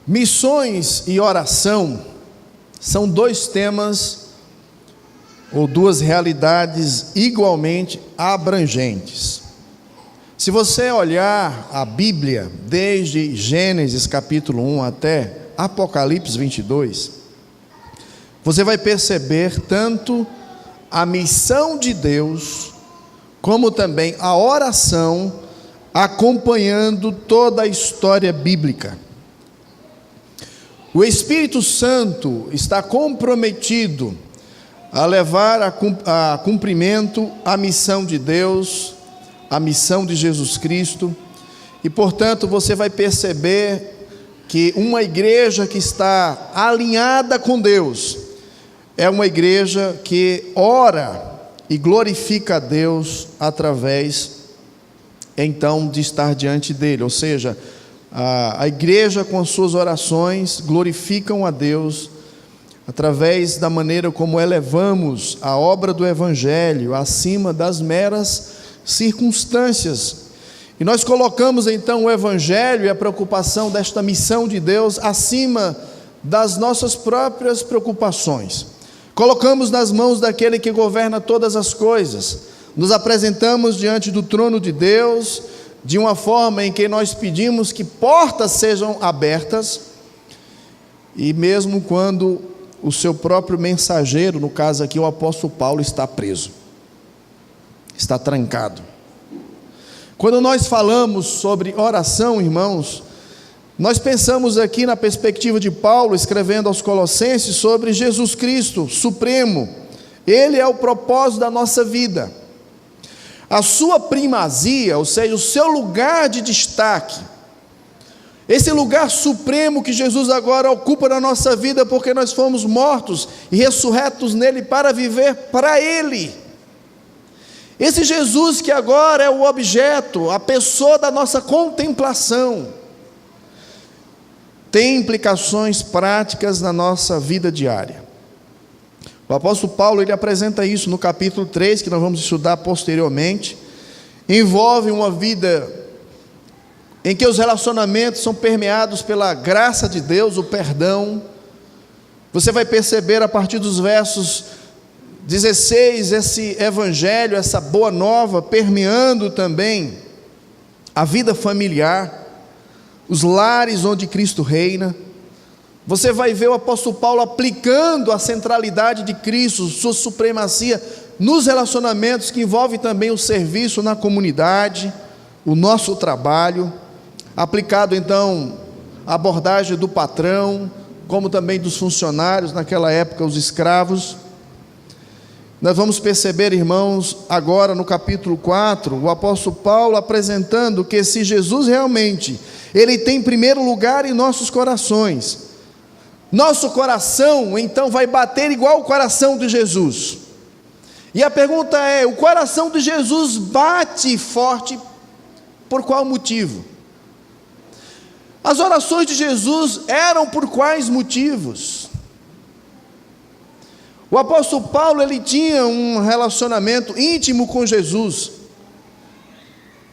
Missões e oração são dois temas ou duas realidades igualmente abrangentes. Se você olhar a Bíblia, desde Gênesis capítulo 1 até Apocalipse 22, você vai perceber tanto a missão de Deus, como também a oração, acompanhando toda a história bíblica. O Espírito Santo está comprometido a levar a cumprimento a missão de Deus, a missão de Jesus Cristo, e portanto você vai perceber que uma igreja que está alinhada com Deus, é uma igreja que ora e glorifica a Deus através, então, de estar diante dele, ou seja, a igreja com as suas orações glorificam a Deus através da maneira como elevamos a obra do Evangelho acima das meras circunstâncias, e nós colocamos então o Evangelho e a preocupação desta missão de Deus acima das nossas próprias preocupações. Colocamos nas mãos daquele que governa todas as coisas, nos apresentamos diante do trono de Deus, de uma forma em que nós pedimos que portas sejam abertas, e mesmo quando o seu próprio mensageiro, no caso aqui o apóstolo Paulo, está preso, está trancado. Quando nós falamos sobre oração, irmãos, nós pensamos aqui na perspectiva de Paulo, escrevendo aos Colossenses, sobre Jesus Cristo, supremo. Ele é o propósito da nossa vida. A sua primazia, ou seja, o seu lugar de destaque, esse lugar supremo que Jesus agora ocupa na nossa vida, porque nós fomos mortos e ressurretos nele para viver para Ele. Esse Jesus que agora é o objeto, a pessoa da nossa contemplação, tem implicações práticas na nossa vida diária. O apóstolo Paulo, ele apresenta isso no capítulo 3, que nós vamos estudar posteriormente. Envolve uma vida em que os relacionamentos são permeados pela graça de Deus, o perdão. Você vai perceber a partir dos versos 16, esse evangelho, essa boa nova, permeando também a vida familiar, os lares onde Cristo reina. Você vai ver o apóstolo Paulo aplicando a centralidade de Cristo, sua supremacia nos relacionamentos, que envolve também o serviço na comunidade, o nosso trabalho, aplicado então a abordagem do patrão, como também dos funcionários, naquela época os escravos. Nós vamos perceber, irmãos, agora no capítulo 4, o apóstolo Paulo apresentando que se Jesus realmente, ele tem primeiro lugar em nossos corações, nosso coração então vai bater igual o coração de Jesus. E a pergunta é: o coração de Jesus bate forte por qual motivo? As orações de Jesus eram por quais motivos? O apóstolo Paulo, ele tinha um relacionamento íntimo com Jesus.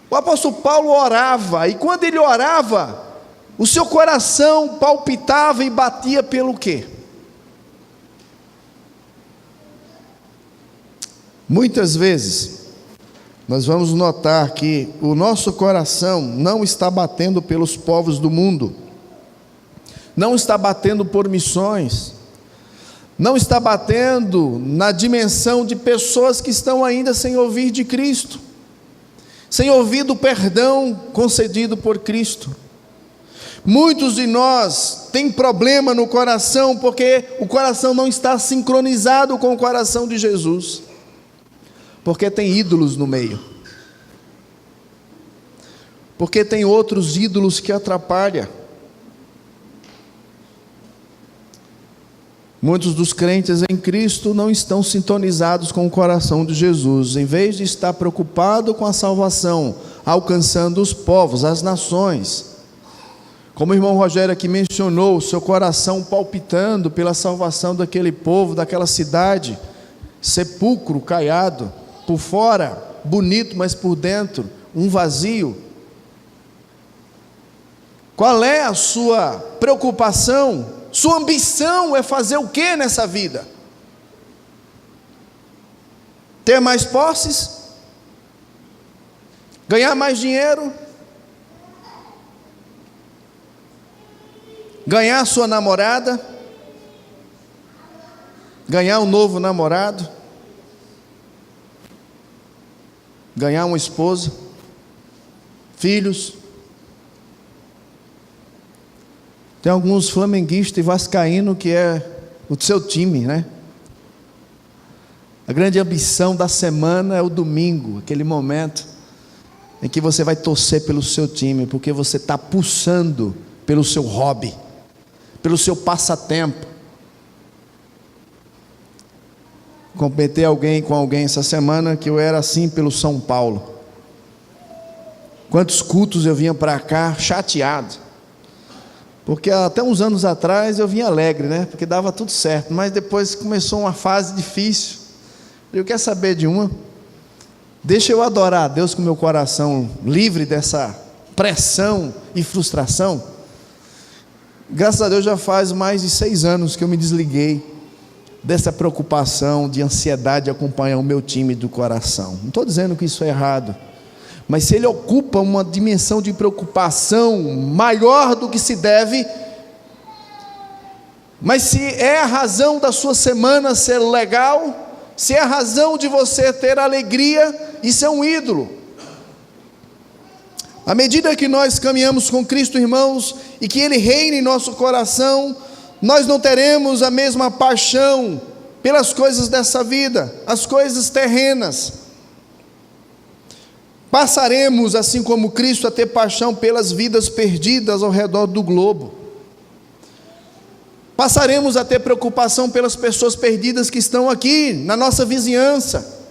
O apóstolo Paulo orava, e quando ele orava, o seu coração palpitava e batia pelo quê? Muitas vezes, nós vamos notar que o nosso coração não está batendo pelos povos do mundo, não está batendo por missões, não está batendo na dimensão de pessoas que estão ainda sem ouvir de Cristo, sem ouvir do perdão concedido por Cristo. Muitos de nós têm problema no coração, porque o coração não está sincronizado com o coração de Jesus, porque tem ídolos no meio, porque tem outros ídolos que atrapalham. Muitos dos crentes em Cristo não estão sintonizados com o coração de Jesus. Em vez de estar preocupado com a salvação, alcançando os povos, as nações, como o irmão Rogério aqui mencionou, o seu coração palpitando pela salvação daquele povo, daquela cidade, sepulcro caiado, por fora bonito, mas por dentro um vazio. Qual é a sua preocupação? Sua ambição é fazer o que nessa vida? Ter mais posses? Ganhar mais dinheiro? Ganhar sua namorada? Ganhar um novo namorado? Ganhar uma esposa? Filhos? Tem alguns flamenguistas e vascaínos que é o seu time, né? A grande ambição da semana é o domingo, aquele momento em que você vai torcer pelo seu time, porque você está pulsando pelo seu hobby, pelo seu passatempo. Comentei com alguém essa semana que eu era assim pelo São Paulo. Quantos cultos eu vinha para cá chateado, porque até uns anos atrás eu vinha alegre, né? Porque dava tudo certo, mas depois começou uma fase difícil. Eu quero saber de uma, deixa eu adorar a Deus com meu coração livre dessa pressão e frustração. Graças a Deus já faz mais de 6 anos que eu me desliguei dessa preocupação, de ansiedade de acompanhar o meu time do coração. Não estou dizendo que isso é errado, mas se ele ocupa uma dimensão de preocupação maior do que se deve, mas se é a razão da sua semana ser legal, se é a razão de você ter alegria, isso é um ídolo. À medida que nós caminhamos com Cristo, irmãos, e que Ele reina em nosso coração, nós não teremos a mesma paixão pelas coisas dessa vida, as coisas terrenas. Passaremos, assim como Cristo, a ter paixão pelas vidas perdidas ao redor do globo. Passaremos a ter preocupação pelas pessoas perdidas que estão aqui, na nossa vizinhança.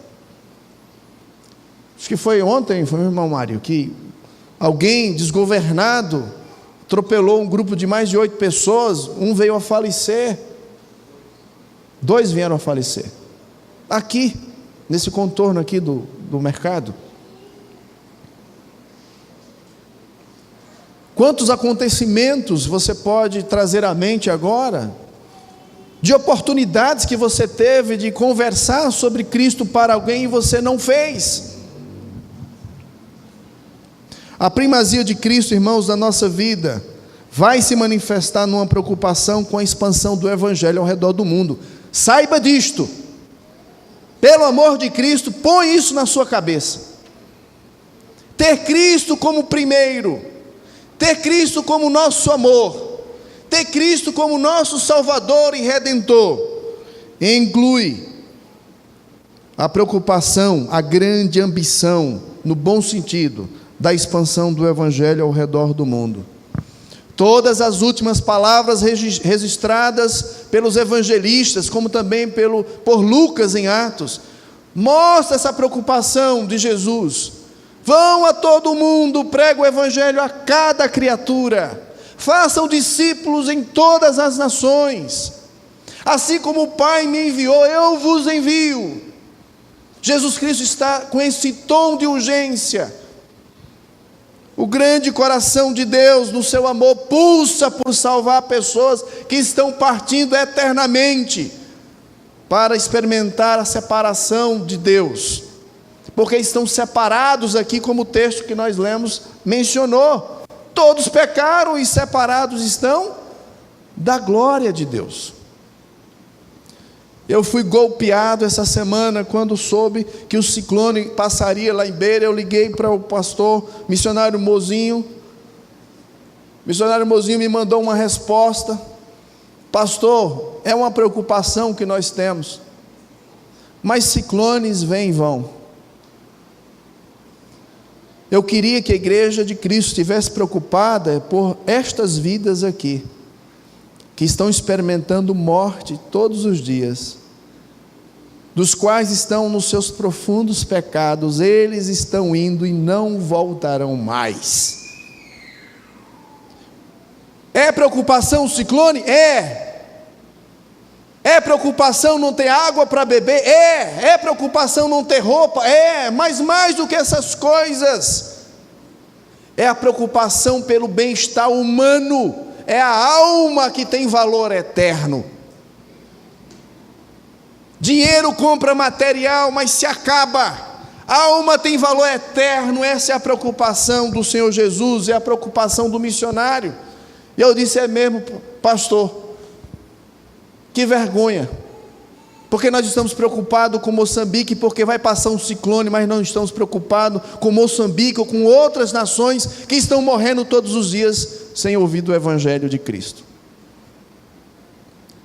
Acho que foi ontem, foi meu irmão Mário, que alguém desgovernado atropelou um grupo de mais de 8 pessoas, um veio a falecer, 2 vieram a falecer, aqui, nesse contorno aqui do mercado. Quantos acontecimentos você pode trazer à mente agora, de oportunidades que você teve de conversar sobre Cristo para alguém e você não fez. A primazia de Cristo, irmãos, na nossa vida, vai se manifestar numa preocupação com a expansão do Evangelho ao redor do mundo. Saiba disto, pelo amor de Cristo, põe isso na sua cabeça. Ter Cristo como primeiro, ter Cristo como nosso amor, ter Cristo como nosso Salvador e Redentor, inclui a preocupação, a grande ambição, no bom sentido, da expansão do Evangelho ao redor do mundo. Todas as últimas palavras registradas pelos evangelistas, como também por Lucas em Atos, mostra essa preocupação de Jesus. Vão a todo mundo, pregue o Evangelho a cada criatura, façam discípulos em todas as nações, assim como o Pai me enviou, eu vos envio. Jesus Cristo está com esse tom de urgência. O grande coração de Deus, no seu amor, pulsa por salvar pessoas que estão partindo eternamente para experimentar a separação de Deus, porque estão separados aqui, como o texto que nós lemos mencionou. Todos pecaram e separados estão da glória de Deus. Eu fui golpeado essa semana quando soube que o ciclone passaria lá em Beira. Eu liguei para o pastor missionário Mozinho. O missionário Mozinho me mandou uma resposta: pastor, é uma preocupação que nós temos, mas ciclones vêm e vão. Eu queria que a igreja de Cristo estivesse preocupada por estas vidas aqui, que estão experimentando morte todos os dias, dos quais estão nos seus profundos pecados, eles estão indo e não voltarão mais. É preocupação o ciclone? É preocupação não ter água para beber? É preocupação não ter roupa? Mas mais do que essas coisas, é a preocupação pelo bem-estar humano, é a alma que tem valor eterno. Dinheiro compra material, mas se acaba. A alma tem valor eterno. Essa é a preocupação do Senhor Jesus, é a preocupação do missionário. E eu disse: é mesmo, pastor, que vergonha, porque nós estamos preocupados com Moçambique, porque vai passar um ciclone, mas não estamos preocupados com Moçambique ou com outras nações que estão morrendo todos os dias sem ouvir do Evangelho de Cristo.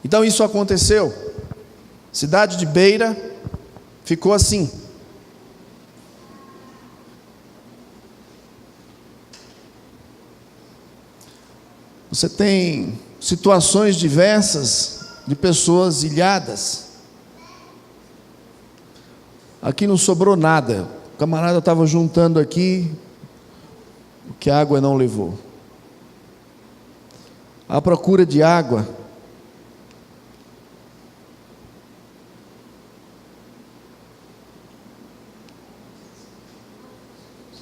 Então isso aconteceu. Cidade de Beira ficou assim. Você tem situações diversas de pessoas ilhadas. Aqui não sobrou nada. O camarada estava juntando aqui o que a água não levou. À procura de água.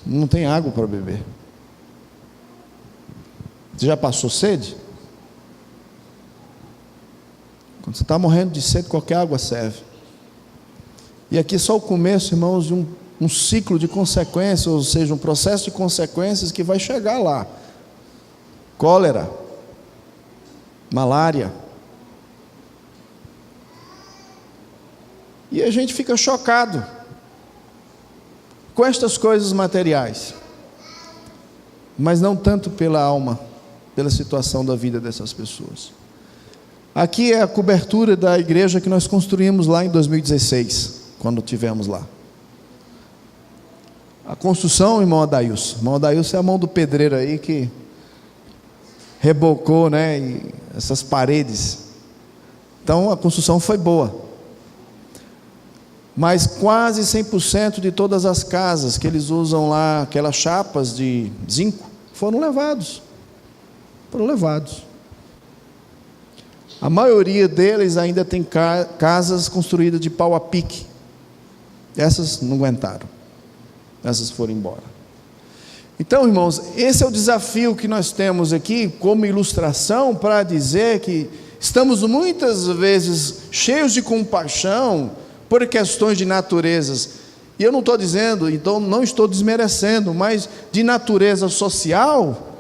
Não tem água para beber. Você já passou sede? Quando você está morrendo de sede, qualquer água serve. E aqui só o começo, irmãos, de um ciclo de consequências, ou seja, um processo de consequências que vai chegar lá. Cólera, malária. E a gente fica chocado com estas coisas materiais, mas não tanto pela alma, pela situação da vida dessas pessoas. Aqui é a cobertura da igreja que nós construímos lá em 2016, quando tivemos lá. A construção, irmão Adailson. Irmão Adailson é a mão do pedreiro aí que rebocou, né, e essas paredes. Então a construção foi boa. Mas quase 100% de todas as casas que eles usam lá, aquelas chapas de zinco, foram levados. Foram levados. A maioria deles ainda tem casas construídas de pau a pique. Essas não aguentaram. Essas foram embora. Então, irmãos, esse é o desafio que nós temos aqui como ilustração para dizer que estamos muitas vezes cheios de compaixão por questões de naturezas. E eu não estou dizendo, então não estou desmerecendo, mas de natureza social,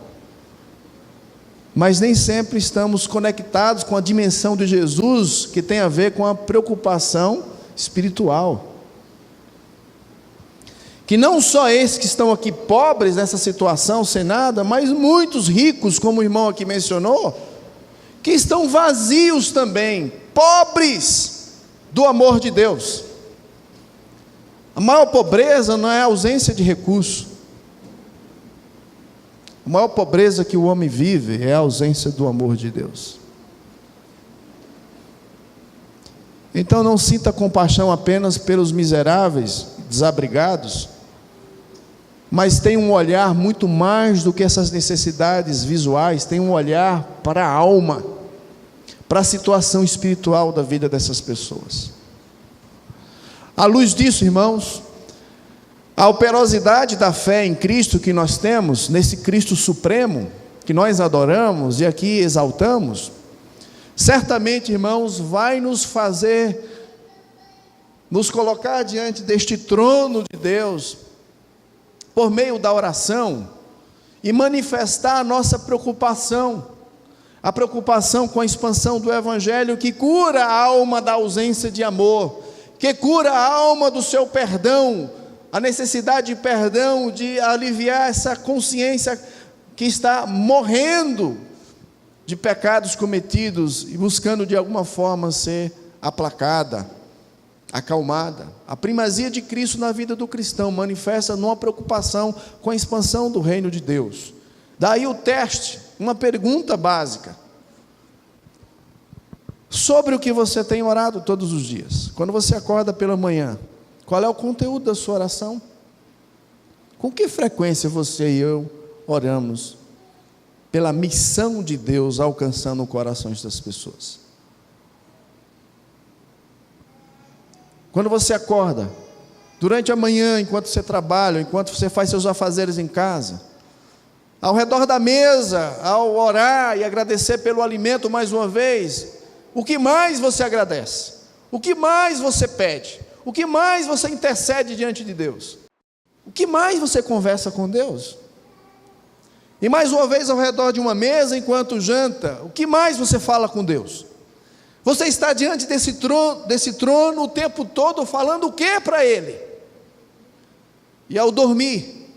mas nem sempre estamos conectados com a dimensão de Jesus, que tem a ver com a preocupação espiritual. Que não só esses que estão aqui pobres nessa situação, sem nada, mas muitos ricos, como o irmão aqui mencionou, que estão vazios também, pobres do amor de Deus. A maior pobreza não é a ausência de recurso. A maior pobreza que o homem vive é a ausência do amor de Deus. Então não sinta compaixão apenas pelos miseráveis, desabrigados, mas tem um olhar muito mais do que essas necessidades visuais, tem um olhar para a alma, para a situação espiritual da vida dessas pessoas. À luz disso, irmãos, a operosidade da fé em Cristo que nós temos, nesse Cristo supremo, que nós adoramos e aqui exaltamos, certamente, irmãos, vai nos fazer, nos colocar diante deste trono de Deus, por meio da oração, e manifestar a nossa preocupação, a preocupação com a expansão do Evangelho, que cura a alma da ausência de amor, que cura a alma do seu perdão, a necessidade de perdão, de aliviar essa consciência que está morrendo de pecados cometidos e buscando de alguma forma ser aplacada, acalmada. A primazia de Cristo na vida do cristão manifesta numa preocupação com a expansão do reino de Deus. Daí o teste, uma pergunta básica: sobre o que você tem orado todos os dias. Quando você acorda pela manhã, qual é o conteúdo da sua oração? Com que frequência você e eu oramos pela missão de Deus alcançando os corações das pessoas? Quando você acorda, durante a manhã, enquanto você trabalha, enquanto você faz seus afazeres em casa, ao redor da mesa, ao orar e agradecer pelo alimento mais uma vez, o que mais você agradece? O que mais você pede? O que mais você intercede diante de Deus? O que mais você conversa com Deus? E mais uma vez ao redor de uma mesa, enquanto janta, o que mais você fala com Deus? Você está diante desse trono o tempo todo falando o que para Ele? E ao dormir,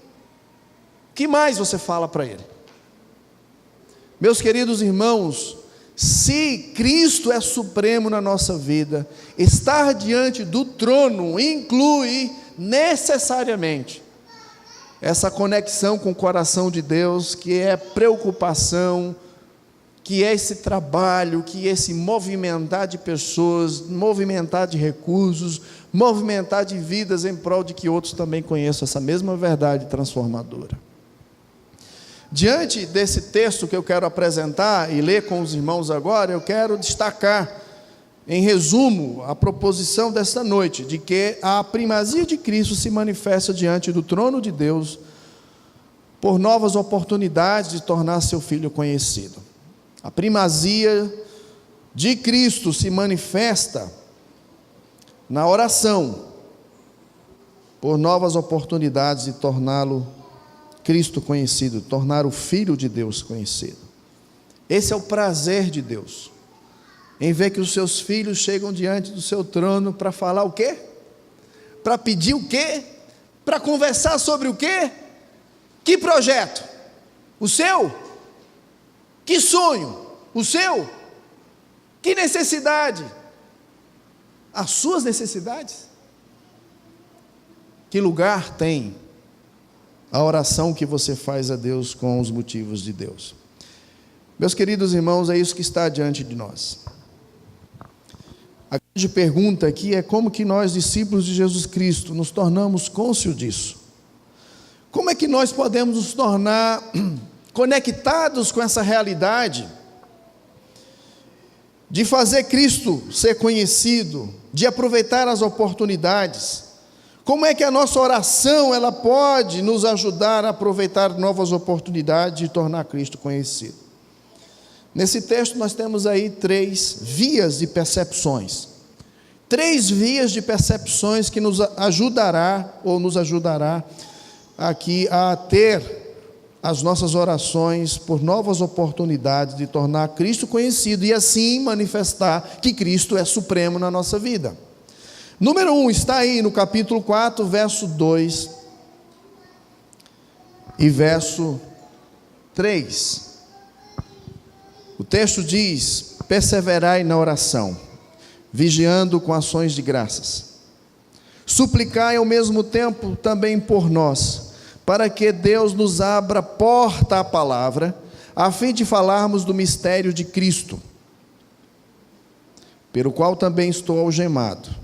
o que mais você fala para Ele? Meus queridos irmãos, se Cristo é supremo na nossa vida, estar diante do trono inclui necessariamente essa conexão com o coração de Deus, que é preocupação, que é esse trabalho, que é esse movimentar de pessoas, movimentar de recursos, movimentar de vidas em prol de que outros também conheçam essa mesma verdade transformadora. Diante desse texto que eu quero apresentar e ler com os irmãos agora, eu quero destacar, em resumo, a proposição desta noite, de que a primazia de Cristo se manifesta diante do trono de Deus, por novas oportunidades de tornar seu Filho conhecido. A primazia de Cristo se manifesta na oração, por novas oportunidades de torná-lo Cristo conhecido, tornar o Filho de Deus conhecido. Esse é o prazer de Deus, em ver que os seus filhos chegam diante do seu trono para falar o quê? Para pedir o quê? Para conversar sobre o quê? Que projeto? O seu? Que sonho? O seu? Que necessidade? As suas necessidades? Que lugar tem a oração que você faz a Deus com os motivos de Deus? Meus queridos irmãos, é isso que está diante de nós. A grande pergunta aqui é como que nós, discípulos de Jesus Cristo, nos tornamos cônscios disso? Como é que nós podemos nos tornar conectados com essa realidade de fazer Cristo ser conhecido, de aproveitar as oportunidades? Como é que a nossa oração ela pode nos ajudar a aproveitar novas oportunidades de tornar Cristo conhecido? Nesse texto nós temos aí 3 vias de percepções. 3 vias de percepções que nos ajudará aqui a ter as nossas orações por novas oportunidades de tornar Cristo conhecido e assim manifestar que Cristo é supremo na nossa vida. Número 1 está aí no capítulo 4, verso 2 e verso 3. O texto diz: perseverai na oração, vigiando com ações de graças. Suplicai ao mesmo tempo também por nós, para que Deus nos abra porta à palavra, a fim de falarmos do mistério de Cristo, pelo qual também estou algemado.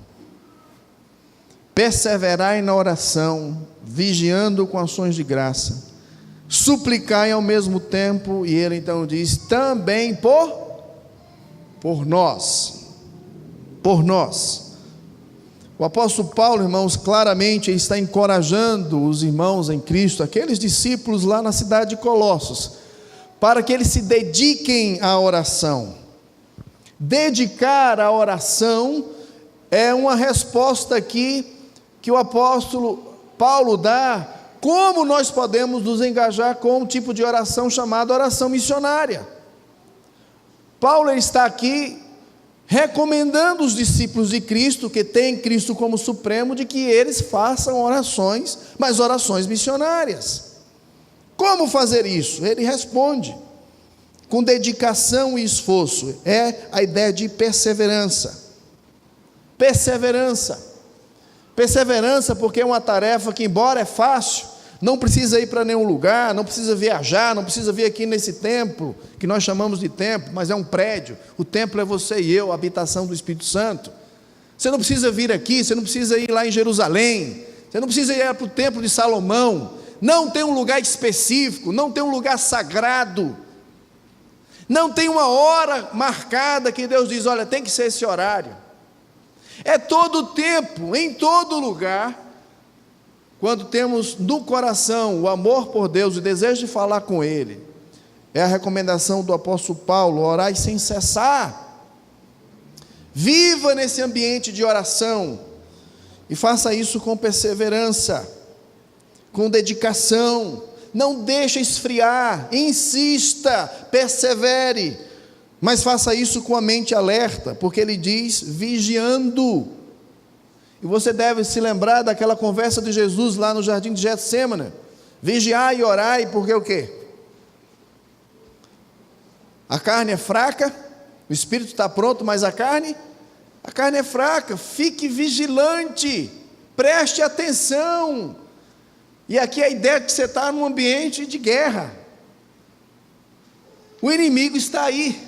Perseverai na oração, vigiando com ações de graça. Suplicai ao mesmo tempo, e ele então diz, também por nós. Por nós. O apóstolo Paulo, irmãos, claramente está encorajando os irmãos em Cristo, aqueles discípulos lá na cidade de Colossos, para que eles se dediquem à oração. Dedicar à oração é uma resposta aqui que o apóstolo Paulo dá, como nós podemos nos engajar com um tipo de oração chamada oração missionária. Paulo está aqui recomendando os discípulos de Cristo, que têm Cristo como supremo, de que eles façam orações, mas orações missionárias. Como fazer isso? Ele responde, com dedicação e esforço, é a ideia de perseverança. Perseverança. Perseverança porque é uma tarefa que, embora é fácil, não precisa ir para nenhum lugar, não precisa viajar, não precisa vir aqui nesse templo, que nós chamamos de templo, mas é um prédio. O templo é você e eu, a habitação do Espírito Santo. Você não precisa vir aqui, você não precisa ir lá em Jerusalém, você não precisa ir para o templo de Salomão. Não tem um lugar específico, não tem um lugar sagrado, não tem uma hora marcada que Deus diz, olha, tem que ser esse horário. É todo o tempo, em todo lugar, quando temos no coração o amor por Deus, o desejo de falar com Ele, é a recomendação do apóstolo Paulo: orai sem cessar. Viva nesse ambiente de oração, e faça isso com perseverança, com dedicação. Não deixe esfriar, insista, persevere, mas faça isso com a mente alerta, porque ele diz vigiando. E você deve se lembrar daquela conversa de Jesus lá no jardim de Getsêmani: vigiai e orai, porque o quê? A carne é fraca, o espírito está pronto, mas a carne é fraca. Fique vigilante, preste atenção. E aqui a ideia é que você está num ambiente de guerra. O inimigo está aí.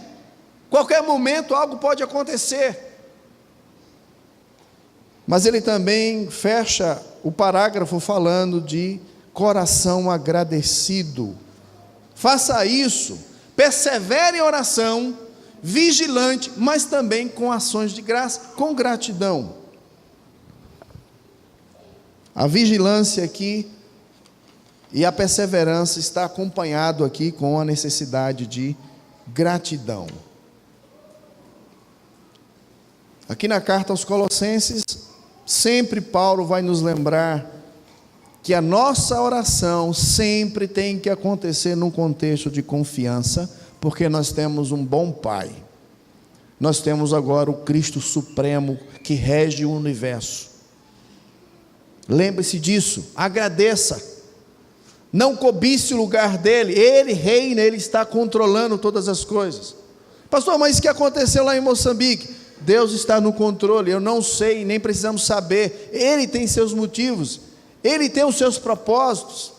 Qualquer momento algo pode acontecer. Mas ele também fecha o parágrafo falando de coração agradecido. Faça isso, persevere em oração, vigilante, mas também com ações de graça, com gratidão. A vigilância aqui e a perseverança está acompanhado aqui com a necessidade de gratidão. Aqui na carta aos Colossenses, sempre Paulo vai nos lembrar que a nossa oração sempre tem que acontecer num contexto de confiança, porque nós temos um bom Pai. Nós temos agora o Cristo Supremo que rege o universo. Lembre-se disso, agradeça. Não cobice o lugar dele, ele reina, ele está controlando todas as coisas. Pastor, mas o que aconteceu lá em Moçambique? Deus está no controle, eu não sei, nem precisamos saber. Ele tem seus motivos, ele tem os seus propósitos,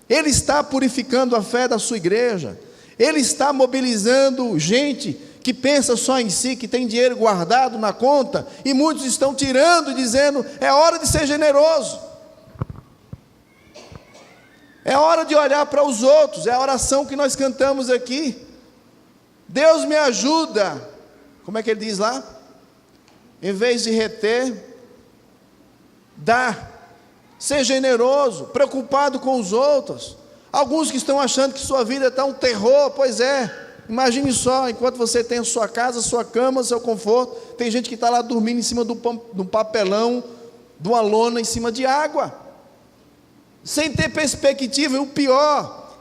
ele está purificando a fé da sua igreja, ele está mobilizando gente que pensa só em si, que tem dinheiro guardado na conta, e muitos estão tirando e dizendo: é hora de ser generoso. É hora de olhar para os outros. É a oração que nós cantamos aqui. Deus me ajuda. Como é que ele diz lá? Em vez de reter, dá. Ser generoso, preocupado com os outros. Alguns que estão achando que sua vida está um terror. Pois é, imagine só, enquanto você tem a sua casa, sua cama, seu conforto, tem gente que está lá dormindo em cima de um papelão, de uma lona em cima de água, sem ter perspectiva. E o pior,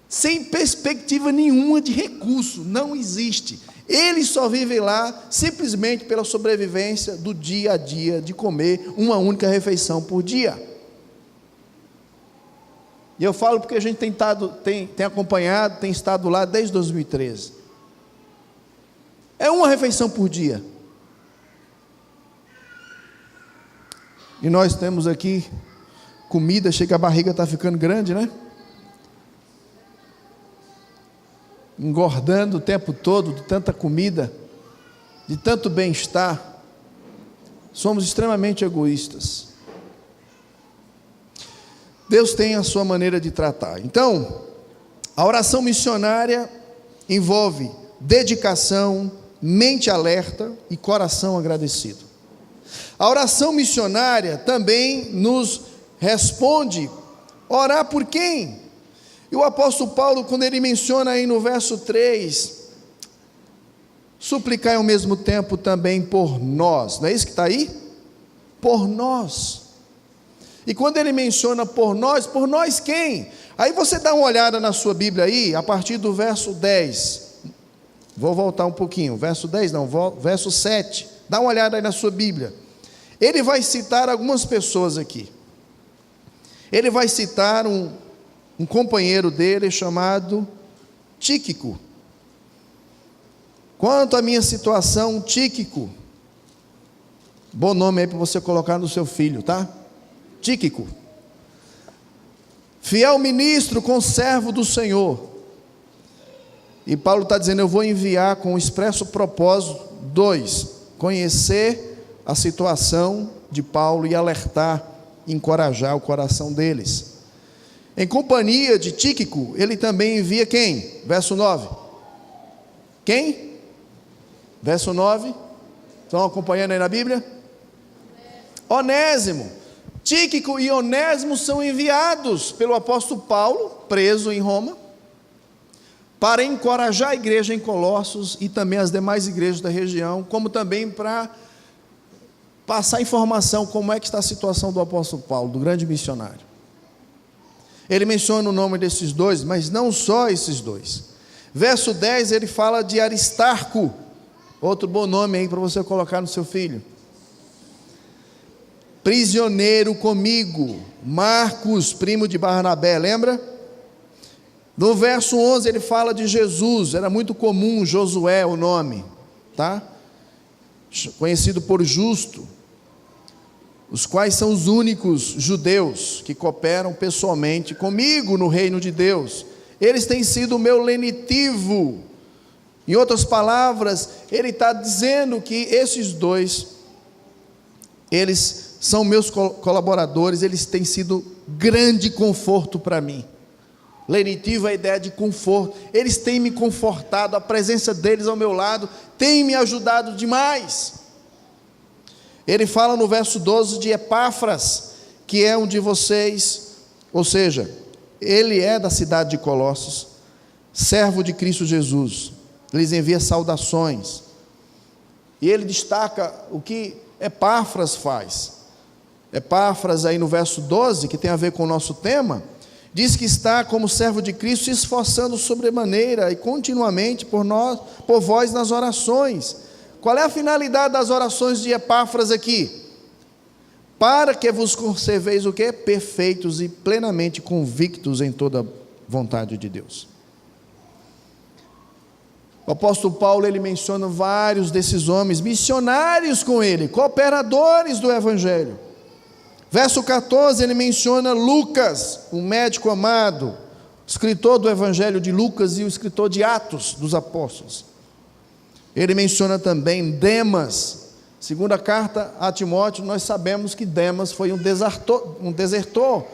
sem perspectiva nenhuma de recurso, não existe. Eles só vivem lá simplesmente pela sobrevivência do dia a dia, de comer uma única refeição por dia. E eu falo porque a gente tem acompanhado, tem estado lá desde 2013. É uma refeição por dia. E nós temos aqui comida, chega, a barriga está ficando grande, né? Engordando o tempo todo, de tanta comida, de tanto bem-estar. Somos extremamente egoístas. Deus tem a sua maneira de tratar. Então, a oração missionária envolve dedicação, mente alerta e coração agradecido. A oração missionária também nos responde: orar por quem? E o apóstolo Paulo, quando ele menciona aí no verso 3, suplicar ao mesmo tempo também por nós, não é isso que está aí? Por nós. E quando ele menciona por nós quem? Aí você dá uma olhada na sua Bíblia aí, a partir do verso 10, vou voltar um pouquinho, verso 10 não, verso 7, dá uma olhada aí na sua Bíblia. Ele vai citar algumas pessoas aqui. Ele vai citar um companheiro dele chamado Tíquico. Quanto à minha situação, Tíquico, bom nome aí para você colocar no seu filho, tá? Tíquico, fiel ministro, conservo do Senhor. E Paulo está dizendo: eu vou enviar com o expresso propósito, 2, conhecer a situação de Paulo e alertar, encorajar o coração deles. Em companhia de Tíquico, ele também envia quem? Verso 9. Quem? Verso 9. Estão acompanhando aí na Bíblia? Onésimo. Tíquico e Onésimo são enviados pelo apóstolo Paulo, preso em Roma, para encorajar a igreja em Colossos e também as demais igrejas da região, como também para passar informação como é que está a situação do apóstolo Paulo, do grande missionário. Ele menciona o nome desses dois, mas não só esses dois. Verso 10, ele fala de Aristarco, outro bom nome aí para você colocar no seu filho. Prisioneiro comigo, Marcos, primo de Barnabé, lembra? No verso 11 ele fala de Jesus, era muito comum Josué o nome, tá? Conhecido por justo, os quais são os únicos judeus que cooperam pessoalmente comigo no reino de Deus. Eles têm sido o meu lenitivo. Em outras palavras, ele está dizendo que esses dois, eles são meus colaboradores, eles têm sido grande conforto para mim. Lenitivo é a ideia de conforto. Eles têm me confortado, a presença deles ao meu lado tem me ajudado demais. Ele fala no verso 12 de Epáfras, que é um de vocês, ou seja, ele é da cidade de Colossos, servo de Cristo Jesus. Lhes envia saudações. E ele destaca o que Epáfras faz. Epáfras aí no verso 12, que tem a ver com o nosso tema, diz que está como servo de Cristo se esforçando sobremaneira e continuamente por vós nas orações. Qual é a finalidade das orações de Epáfras aqui? Para que vos conserveis o quê? Perfeitos e plenamente convictos em toda a vontade de Deus. O apóstolo Paulo, ele menciona vários desses homens, missionários com ele, cooperadores do evangelho. Verso 14, ele menciona Lucas, um médico amado, escritor do evangelho de Lucas e o escritor de Atos dos Apóstolos. Ele menciona também Demas. Segunda carta a Timóteo, nós sabemos que Demas foi um desertor.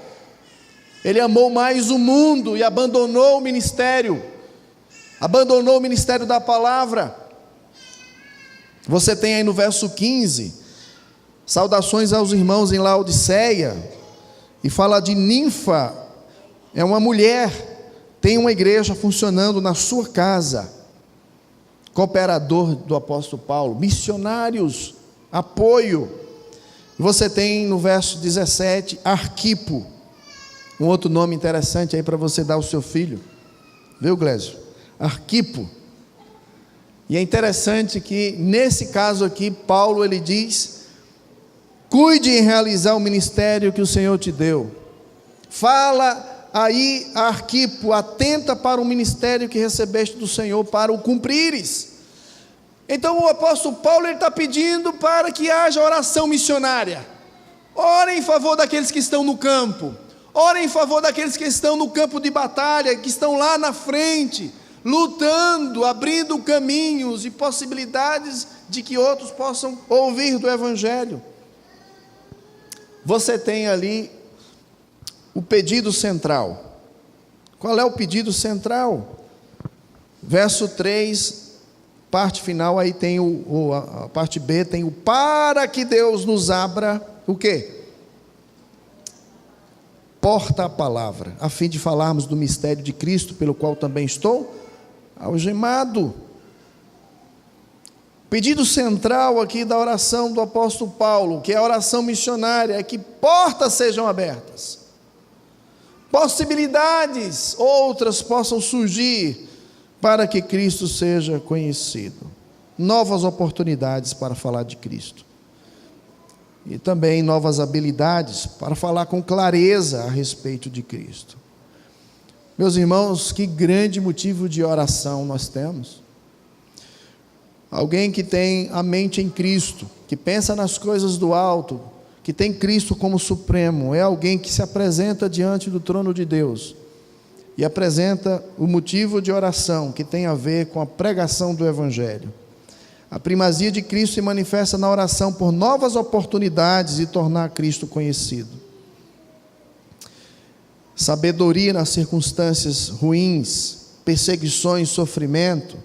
Ele amou mais o mundo e abandonou o ministério da palavra. Você tem aí no verso 15, saudações aos irmãos em Laodiceia, e fala de Ninfa, é uma mulher, tem uma igreja funcionando na sua casa, cooperador do apóstolo Paulo, missionários, apoio. Você tem no verso 17, Arquipo, um outro nome interessante aí para você dar ao seu filho, viu, Glésio? Arquipo. E é interessante que nesse caso aqui, Paulo ele diz: cuide em realizar o ministério que o Senhor te deu. Fala aí a Arquipo, atenta para o ministério que recebeste do Senhor, para o cumprires. Então o apóstolo Paulo está pedindo para que haja oração missionária. Ore em favor daqueles que estão no campo, ore em favor daqueles que estão no campo de batalha, que estão lá na frente, lutando, abrindo caminhos e possibilidades de que outros possam ouvir do evangelho. Você tem ali o pedido central. Qual é o pedido central? Verso 3, parte final, aí tem a parte B, tem o para que Deus nos abra, o quê? Porta à palavra, a fim de falarmos do mistério de Cristo, pelo qual também estou algemado. Pedido central aqui da oração do apóstolo Paulo, que é a oração missionária, é que portas sejam abertas, possibilidades outras possam surgir para que Cristo seja conhecido, novas oportunidades para falar de Cristo, e também novas habilidades para falar com clareza a respeito de Cristo. Meus irmãos, que grande motivo de oração nós temos. Alguém que tem a mente em Cristo, que pensa nas coisas do alto, que tem Cristo como supremo, é alguém que se apresenta diante do trono de Deus e apresenta o motivo de oração que tem a ver com a pregação do evangelho. A primazia de Cristo se manifesta na oração por novas oportunidades de tornar Cristo conhecido. Sabedoria nas circunstâncias ruins, perseguições, sofrimento,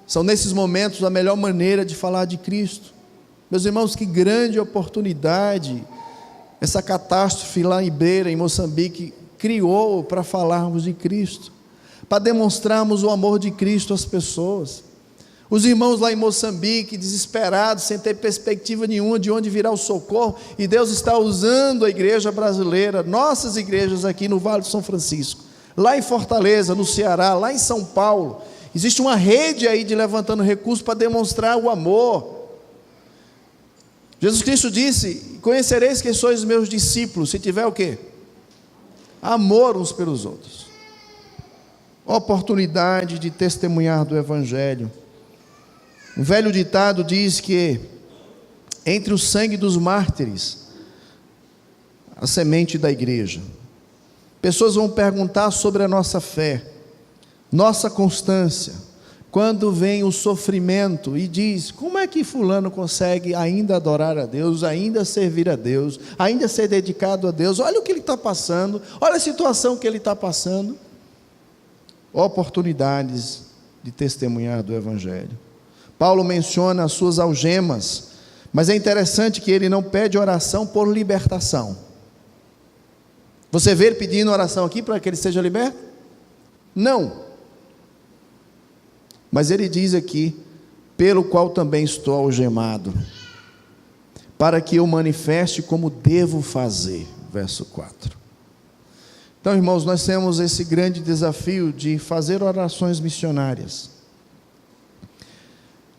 são nesses momentos a melhor maneira de falar de Cristo. Meus irmãos, que grande oportunidade Essa catástrofe lá em Beira, em Moçambique, criou para falarmos de Cristo, para demonstrarmos o amor de Cristo às pessoas. Os irmãos lá em Moçambique, desesperados, sem ter perspectiva nenhuma de onde virá o socorro, e Deus está usando a igreja brasileira, nossas igrejas aqui no Vale do São Francisco, lá em Fortaleza, no Ceará, lá em São Paulo, existe uma rede aí de levantando recursos para demonstrar o amor. Jesus Cristo disse: conhecereis que sois meus discípulos, se tiver o quê? Amor uns pelos outros. Oportunidade de testemunhar do Evangelho. Um velho ditado diz que entre o sangue dos mártires, a semente da igreja. Pessoas vão perguntar sobre a nossa fé, nossa constância, quando vem o sofrimento e diz: como é que fulano consegue ainda adorar a Deus, ainda servir a Deus, ainda ser dedicado a Deus? Olha o que ele está passando, olha a situação que ele está passando. Oportunidades de testemunhar do Evangelho. Paulo menciona as suas algemas, mas é interessante que ele não pede oração por libertação. Você vê ele pedindo oração aqui para que ele seja liberto? Não. Mas ele diz aqui: pelo qual também estou algemado, para que eu manifeste como devo fazer. Verso 4. Então, irmãos, nós temos esse grande desafio de fazer orações missionárias.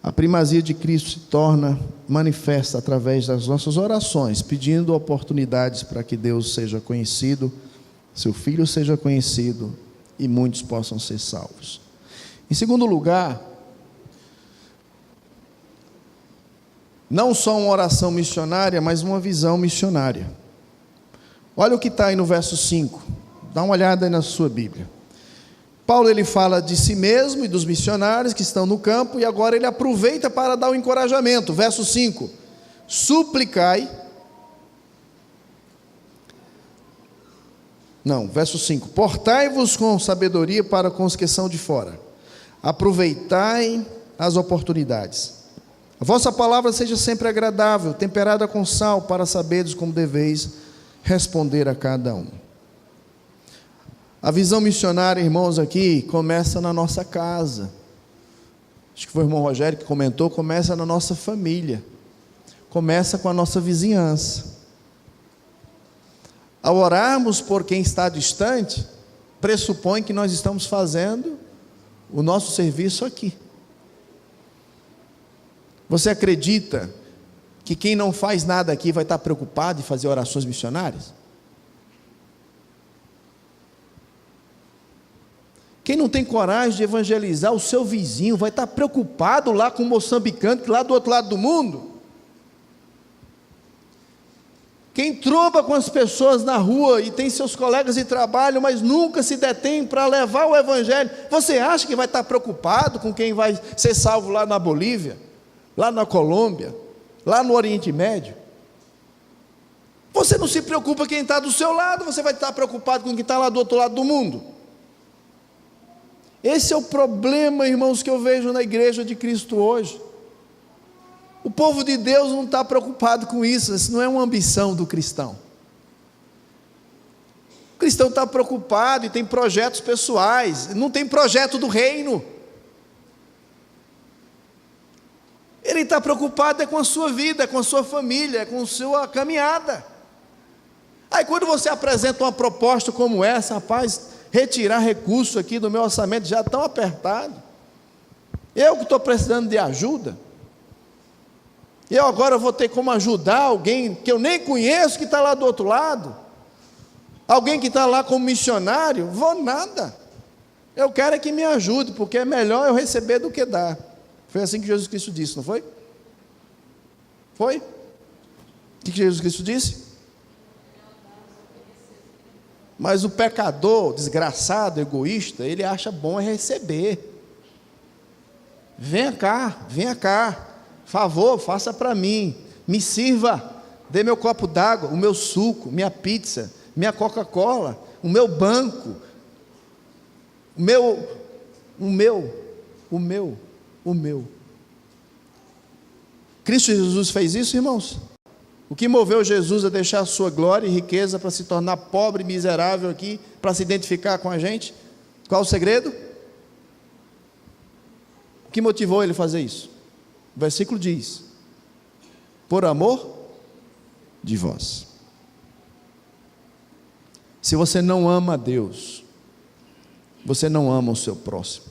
A primazia de Cristo se torna manifesta através das nossas orações, pedindo oportunidades para que Deus seja conhecido, seu Filho seja conhecido e muitos possam ser salvos. Em segundo lugar, não só uma oração missionária, mas uma visão missionária. Olha o que está aí no verso 5, dá uma olhada aí na sua Bíblia. Paulo, ele fala de si mesmo e dos missionários que estão no campo, e agora ele aproveita para dar o encorajamento. Verso 5: verso 5: portai-vos com sabedoria para com os que são de fora, aproveitai as oportunidades. A vossa palavra seja sempre agradável, temperada com sal, para saberes como deveis responder a cada um. A visão missionária, irmãos, aqui começa na nossa casa. Acho que foi o irmão Rogério que comentou, começa na nossa família, começa com a nossa vizinhança. Ao orarmos por quem está distante, pressupõe que nós estamos fazendo o nosso serviço aqui. Você acredita que quem não faz nada aqui vai estar preocupado em fazer orações missionárias? Quem não tem coragem de evangelizar o seu vizinho vai estar preocupado lá com o moçambicano, que lá do outro lado do mundo? Quem tromba com as pessoas na rua e tem seus colegas de trabalho, mas nunca se detém para levar o evangelho, você acha que vai estar preocupado com quem vai ser salvo lá na Bolívia, lá na Colômbia, lá no Oriente Médio? Você não se preocupa com quem está do seu lado, você vai estar preocupado com quem está lá do outro lado do mundo. Esse é o problema, irmãos, que eu vejo na igreja de Cristo hoje. O povo de Deus não está preocupado com isso, isso não é uma ambição do cristão. O cristão está preocupado e tem projetos pessoais, não tem projeto do reino. Ele está preocupado com a sua vida, com a sua família, com a sua caminhada. Aí quando você apresenta uma proposta como essa, rapaz, retirar recursos aqui do meu orçamento já tão apertado, eu que estou precisando de ajuda, eu agora vou ter como ajudar alguém que eu nem conheço, que está lá do outro lado, alguém que está lá como missionário? Vou nada, eu quero é que me ajude, porque é melhor eu receber do que dar. Foi assim que Jesus Cristo disse, não foi? Foi? O que Jesus Cristo disse? Mas o pecador, desgraçado, egoísta, ele acha bom é receber. Venha cá, favor, faça para mim, me sirva, dê meu copo d'água, o meu suco, minha pizza, minha Coca-Cola, o meu banco, o meu. Cristo Jesus fez isso, irmãos? O que moveu Jesus a deixar a sua glória e riqueza para se tornar pobre e miserável aqui, para se identificar com a gente? Qual o segredo? O que motivou ele a fazer isso? O versículo diz: por amor de vós. Se você não ama a Deus, você não ama o seu próximo.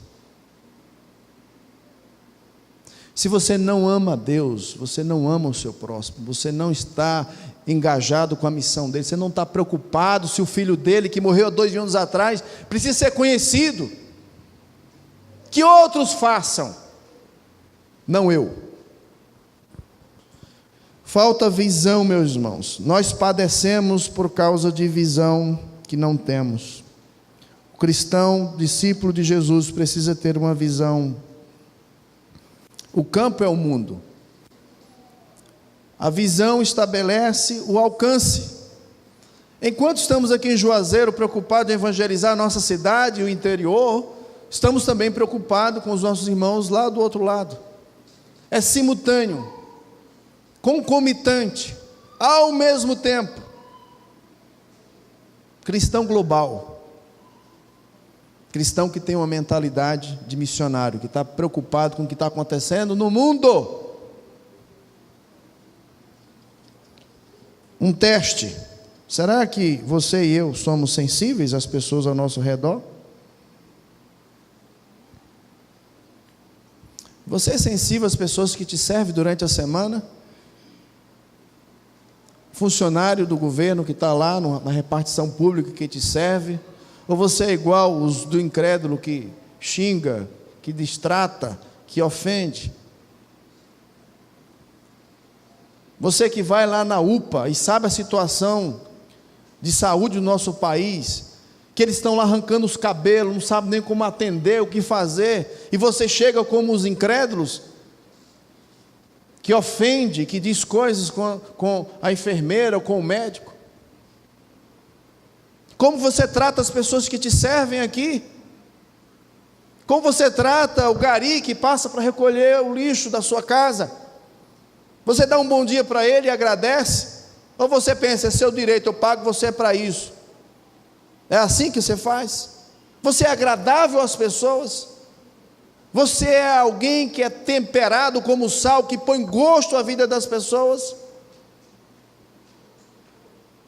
Se você não ama a Deus, você não ama o seu próximo, você não está engajado com a missão dele, você não está preocupado se o filho dele, que morreu há 2 anos atrás, precisa ser conhecido. Que outros façam, não eu. Falta visão, meus irmãos. Nós padecemos por causa de visão que não temos. O cristão, discípulo de Jesus, precisa ter uma visão. O campo é o mundo. A visão estabelece o alcance. Enquanto estamos aqui em Juazeiro preocupados em evangelizar a nossa cidade e o interior, estamos também preocupados com os nossos irmãos lá do outro lado. É simultâneo, concomitante, ao mesmo tempo. Cristão global. Cristão que tem uma mentalidade de missionário, que está preocupado com o que está acontecendo no mundo. Um teste: será que você e eu somos sensíveis às pessoas ao nosso redor? Você é sensível às pessoas que te servem durante a semana? Funcionário do governo que está lá na repartição pública que te serve? Ou você é igual os do incrédulo que xinga, que distrata, que ofende? Você que vai lá na UPA e sabe a situação de saúde do nosso país, que eles estão lá arrancando os cabelos, não sabe nem como atender, o que fazer, e você chega como os incrédulos, que ofende, que diz coisas com a enfermeira ou com o médico. Como você trata as pessoas que te servem aqui? Como você trata o gari que passa para recolher o lixo da sua casa? Você dá um bom dia para ele e agradece? Ou você pensa, é seu direito, eu pago você para isso? É assim que você faz? Você é agradável às pessoas? Você é alguém que é temperado como o sal, que põe gosto à vida das pessoas?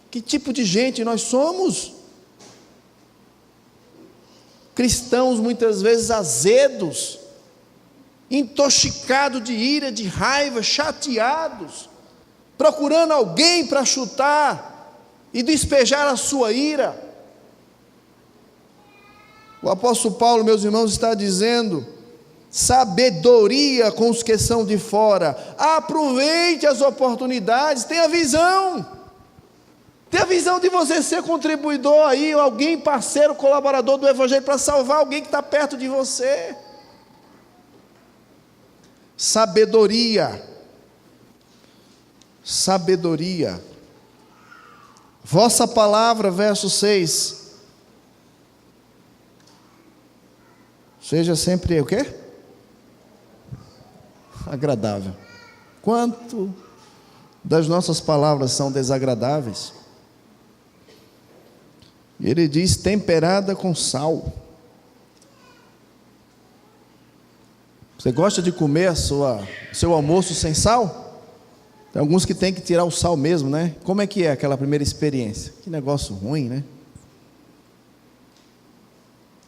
Que tipo de gente nós somos? Cristãos muitas vezes azedos, intoxicados de ira, de raiva, chateados, procurando alguém para chutar e despejar a sua ira. O apóstolo Paulo, meus irmãos, está dizendo: sabedoria com os que são de fora, aproveite as oportunidades, tenha visão. Tem a visão de você ser contribuidor aí, alguém parceiro, colaborador do Evangelho, para salvar alguém que está perto de você. Sabedoria. Sabedoria. Vossa palavra, verso 6. Seja sempre o quê? Agradável. Quanto das nossas palavras são desagradáveis? Ele diz: temperada com sal. Você gosta de comer seu almoço sem sal? Tem alguns que tem que tirar o sal mesmo, né? Como é que é aquela primeira experiência? Que negócio ruim, né?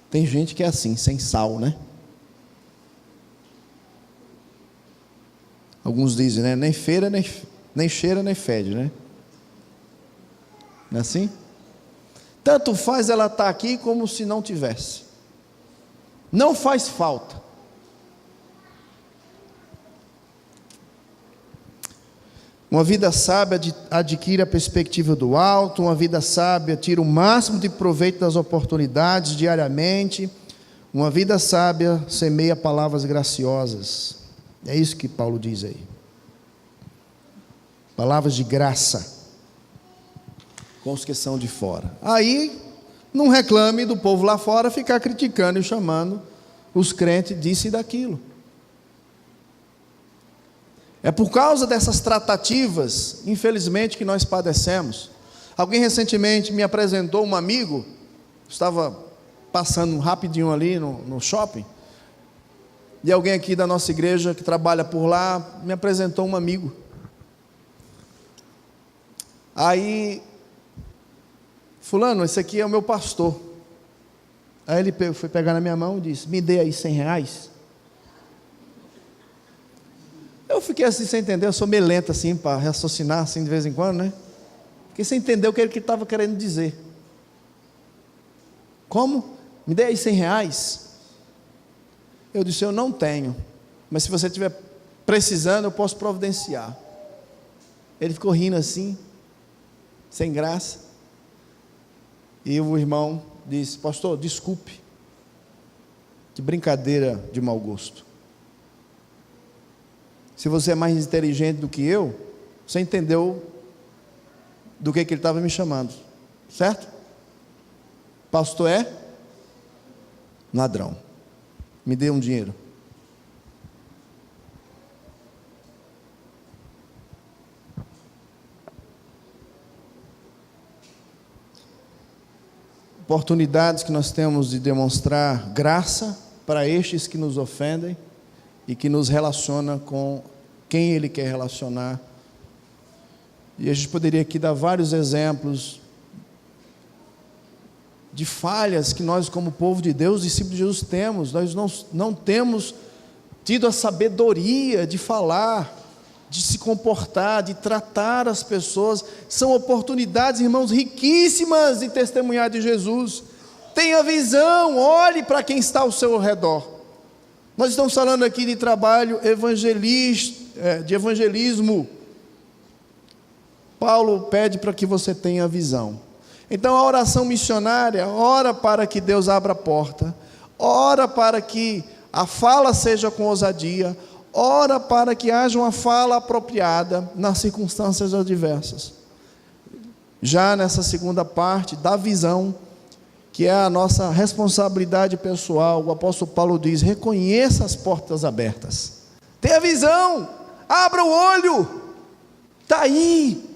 Tem gente que é assim, sem sal, né? Alguns dizem, né? Nem cheira, nem fede, né? Não é assim? Tanto faz ela estar aqui como se não tivesse. Não faz falta. Uma vida sábia adquire a perspectiva do alto, uma vida sábia tira o máximo de proveito das oportunidades diariamente, uma vida sábia semeia palavras graciosas. É isso que Paulo diz aí. Palavras de graça com os que são de fora. Aí, não reclame do povo lá fora ficar criticando e chamando os crentes disso e daquilo. É por causa dessas tratativas, infelizmente, que nós padecemos. Alguém recentemente me apresentou um amigo, estava passando rapidinho ali no shopping, e alguém aqui da nossa igreja que trabalha por lá me apresentou um amigo. Aí, fulano, esse aqui é o meu pastor. Aí ele foi pegar na minha mão e disse: me dê aí R$100. Eu fiquei assim sem entender, eu sou meio lento assim para raciocinar assim de vez em quando, né? Fiquei sem entender o que ele estava querendo dizer. Como? Me dê aí R$100? Eu disse: eu não tenho, mas se você estiver precisando, eu posso providenciar. Ele ficou rindo assim, sem graça, e o irmão disse: pastor, desculpe, que brincadeira de mau gosto. Se você é mais inteligente do que eu, você entendeu do que ele estava me chamando, certo? Pastor é ladrão, me dê um dinheiro. Oportunidades que nós temos de demonstrar graça para estes que nos ofendem e que nos relaciona com quem Ele quer relacionar. E a gente poderia aqui dar vários exemplos de falhas que nós, como povo de Deus, discípulos de Jesus, temos. Nós não temos tido a sabedoria de falar, de se comportar, de tratar as pessoas. São oportunidades, irmãos, riquíssimas de testemunhar de Jesus. Tenha visão, olhe para quem está ao seu redor. Nós estamos falando aqui de trabalho de evangelismo. Paulo pede para que você tenha visão. Então a oração missionária, ora para que Deus abra a porta, ora para que a fala seja com ousadia, ora para que haja uma fala apropriada nas circunstâncias adversas. Já nessa segunda parte da visão, que é a nossa responsabilidade pessoal, o apóstolo Paulo diz: reconheça as portas abertas, tenha visão, abra o olho, está aí.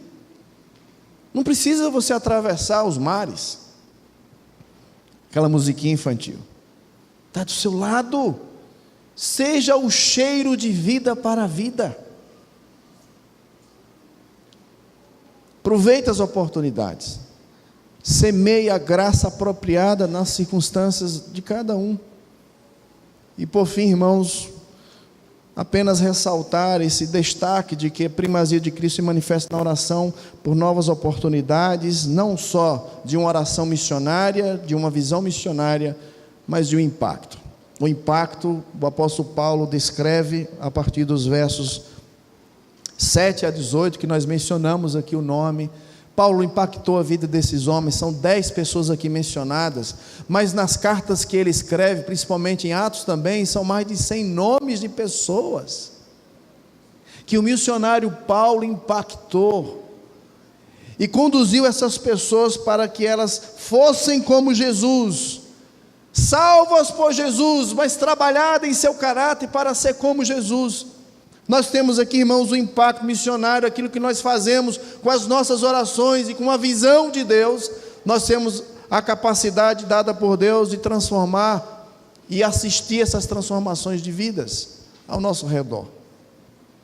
Não precisa você atravessar os mares. Aquela musiquinha infantil está do seu lado. Seja o cheiro de vida para a vida. Aproveite as oportunidades. Semeie a graça apropriada nas circunstâncias de cada um. E por fim, irmãos, apenas ressaltar esse destaque de que a primazia de Cristo se manifesta na oração por novas oportunidades, não só de uma oração missionária, de uma visão missionária, mas de um impacto. O impacto, o apóstolo Paulo descreve a partir dos versos 7 a 18, que nós mencionamos aqui o nome. Paulo impactou a vida desses homens, são 10 pessoas aqui mencionadas, mas nas cartas que ele escreve, principalmente em Atos também, são mais de 100 nomes de pessoas, que o missionário Paulo impactou, e conduziu essas pessoas para que elas fossem como Jesus, salvas por Jesus, mas trabalhadas em seu caráter para ser como Jesus. Nós temos aqui, irmãos, o impacto missionário, aquilo que nós fazemos com as nossas orações e com a visão de Deus. Nós temos a capacidade dada por Deus de transformar e assistir essas transformações de vidas ao nosso redor.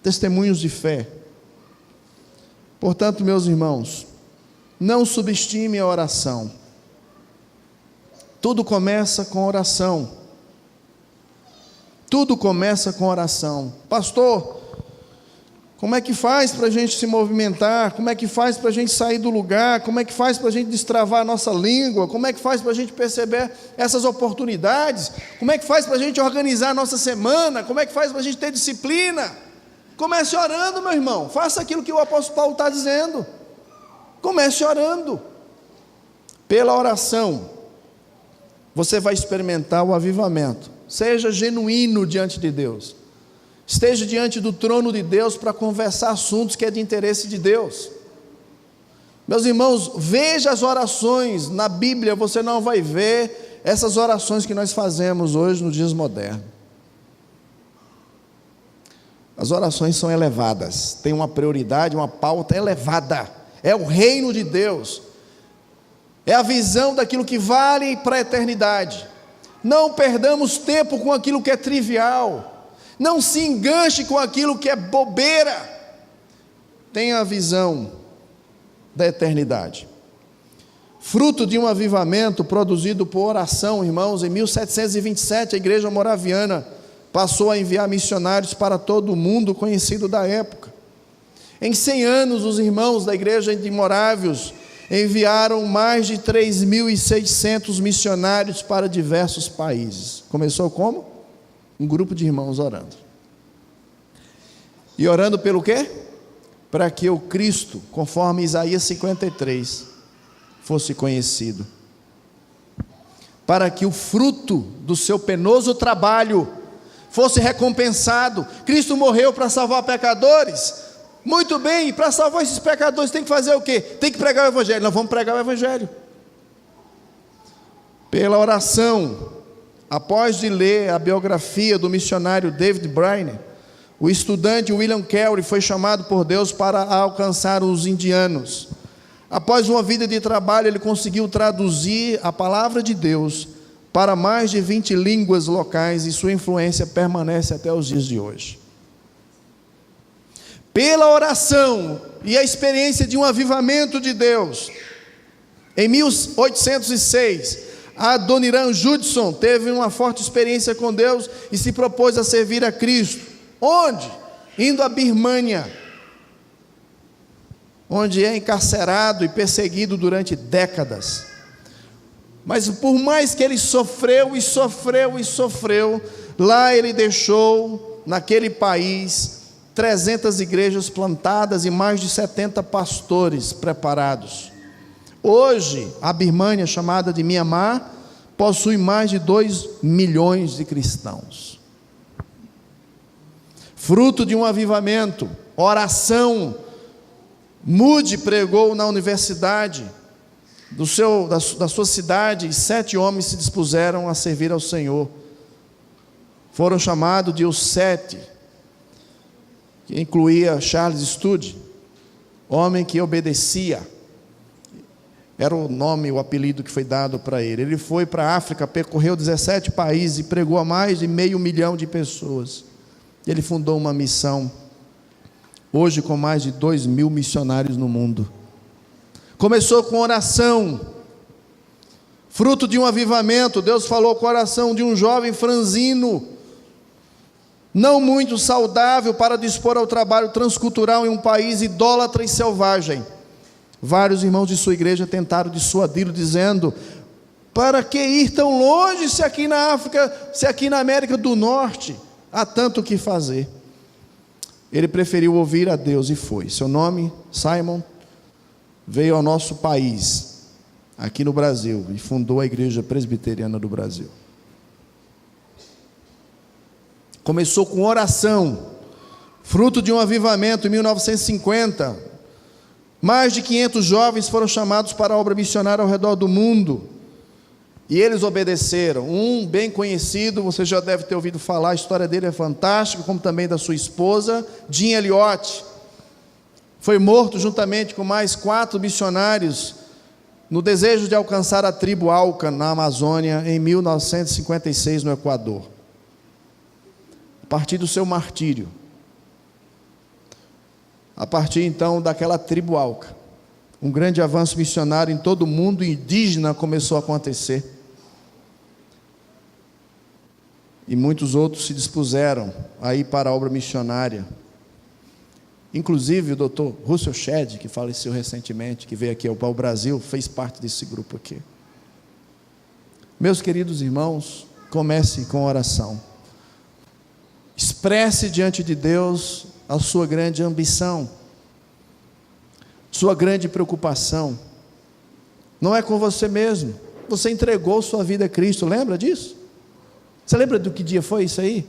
Testemunhos de fé. Portanto, meus irmãos, não subestime a oração. Tudo começa com oração. Tudo começa com oração. Pastor, como é que faz para a gente se movimentar? Como é que faz para a gente sair do lugar? Como é que faz para a gente destravar a nossa língua? Como é que faz para a gente perceber essas oportunidades? Como é que faz para a gente organizar a nossa semana? Como é que faz para a gente ter disciplina? Comece orando, meu irmão. Faça aquilo que o apóstolo Paulo está dizendo. Comece orando. Pela oração, você vai experimentar o avivamento. Seja genuíno diante de Deus. Esteja diante do trono de Deus para conversar assuntos que é de interesse de Deus. Meus irmãos, veja as orações na Bíblia, você não vai ver essas orações que nós fazemos hoje nos dias modernos. As orações são elevadas, tem uma prioridade, uma pauta elevada. É o reino de Deus, é a visão daquilo que vale para a eternidade. Não perdamos tempo com aquilo que é trivial, não se enganche com aquilo que é bobeira. Tenha a visão da eternidade. Fruto de um avivamento produzido por oração, irmãos, em 1727 a igreja moraviana passou a enviar missionários para todo o mundo conhecido da época. Em 100 anos, os irmãos da igreja de Morávios enviaram mais de 3.600 missionários para diversos países. Começou como? Um grupo de irmãos orando. E orando pelo quê? Para que o Cristo, conforme Isaías 53, fosse conhecido. Para que o fruto do seu penoso trabalho fosse recompensado. Cristo morreu para salvar pecadores. Muito bem, e para salvar esses pecadores tem que fazer o quê? Tem que pregar o Evangelho. Nós vamos pregar o Evangelho. Pela oração, após de ler a biografia do missionário David Brainerd, o estudante William Carey foi chamado por Deus para alcançar os indianos. Após uma vida de trabalho, ele conseguiu traduzir a palavra de Deus para mais de 20 línguas locais, e sua influência permanece até os dias de hoje. Pela oração e a experiência de um avivamento de Deus, em 1806, a Adoniram Judson teve uma forte experiência com Deus e se propôs a servir a Cristo. Onde? Indo à Birmânia, onde é encarcerado e perseguido durante décadas. Mas por mais que ele sofreu, lá ele deixou, naquele país, 300 igrejas plantadas e mais de 70 pastores preparados. Hoje, a Birmânia, chamada de Mianmar, possui mais de 2 milhões de cristãos. Fruto de um avivamento, oração. Moody pregou na universidade da sua cidade, e 7 homens se dispuseram a servir ao Senhor. Foram chamados de os 7, que incluía Charles Studi, homem que obedecia. Era o nome, o apelido que foi dado para ele. Ele foi para a África, percorreu 17 países e pregou a mais de 500 mil de pessoas. Ele fundou uma missão, hoje com mais de 2.000 missionários no mundo. Começou com oração, fruto de um avivamento. Deus falou com o coração de um jovem franzino, não muito saudável, para dispor ao trabalho transcultural em um país idólatra e selvagem. Vários irmãos de sua igreja tentaram dissuadi-lo, dizendo: para que ir tão longe, se aqui na África, se aqui na América do Norte há tanto o que fazer? Ele preferiu ouvir a Deus e foi. Seu nome, Simon, veio ao nosso país, aqui no Brasil, e fundou a Igreja Presbiteriana do Brasil. Começou com oração, fruto de um avivamento. Em 1950, mais de 500 jovens foram chamados para a obra missionária ao redor do mundo, e eles obedeceram. Um bem conhecido, você já deve ter ouvido falar, a história dele é fantástica, como também da sua esposa, Jim Elliot. Foi morto juntamente com mais 4 missionários, no desejo de alcançar a tribo Auca, na Amazônia, em 1956, no Equador. A partir do seu martírio, a partir então daquela tribo Auca, um grande avanço missionário em todo o mundo indígena começou a acontecer. E muitos outros se dispuseram a ir para a obra missionária. Inclusive o Dr. Russell Shedd, que faleceu recentemente, que veio aqui ao Brasil, fez parte desse grupo aqui. Meus queridos irmãos, comece com oração. Expresse diante de Deus a sua grande ambição, sua grande preocupação. Não é com você mesmo. Você entregou sua vida a Cristo, lembra disso? Você lembra do que dia foi isso aí?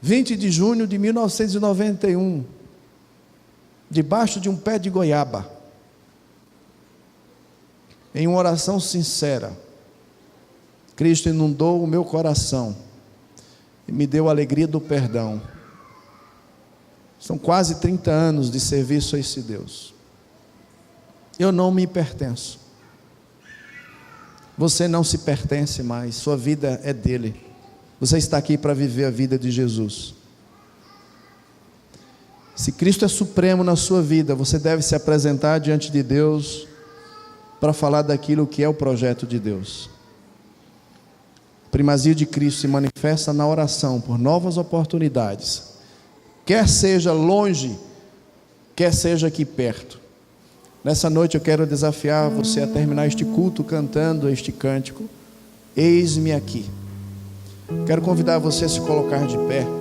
20 de junho de 1991, debaixo de um pé de goiaba, em uma oração sincera, Cristo inundou o meu coração e me deu a alegria do perdão, São quase 30 anos de serviço a esse Deus. Eu não me pertenço. Você não se pertence mais, sua vida é dele. Você está aqui para viver a vida de Jesus. Se Cristo é supremo na sua vida, você deve se apresentar diante de Deus para falar daquilo que é o projeto de Deus. A primazia de Cristo se manifesta na oração por novas oportunidades, quer seja longe, quer seja aqui perto. Nessa noite eu quero desafiar você a terminar este culto cantando este cântico: eis-me aqui. Quero convidar você a se colocar de pé.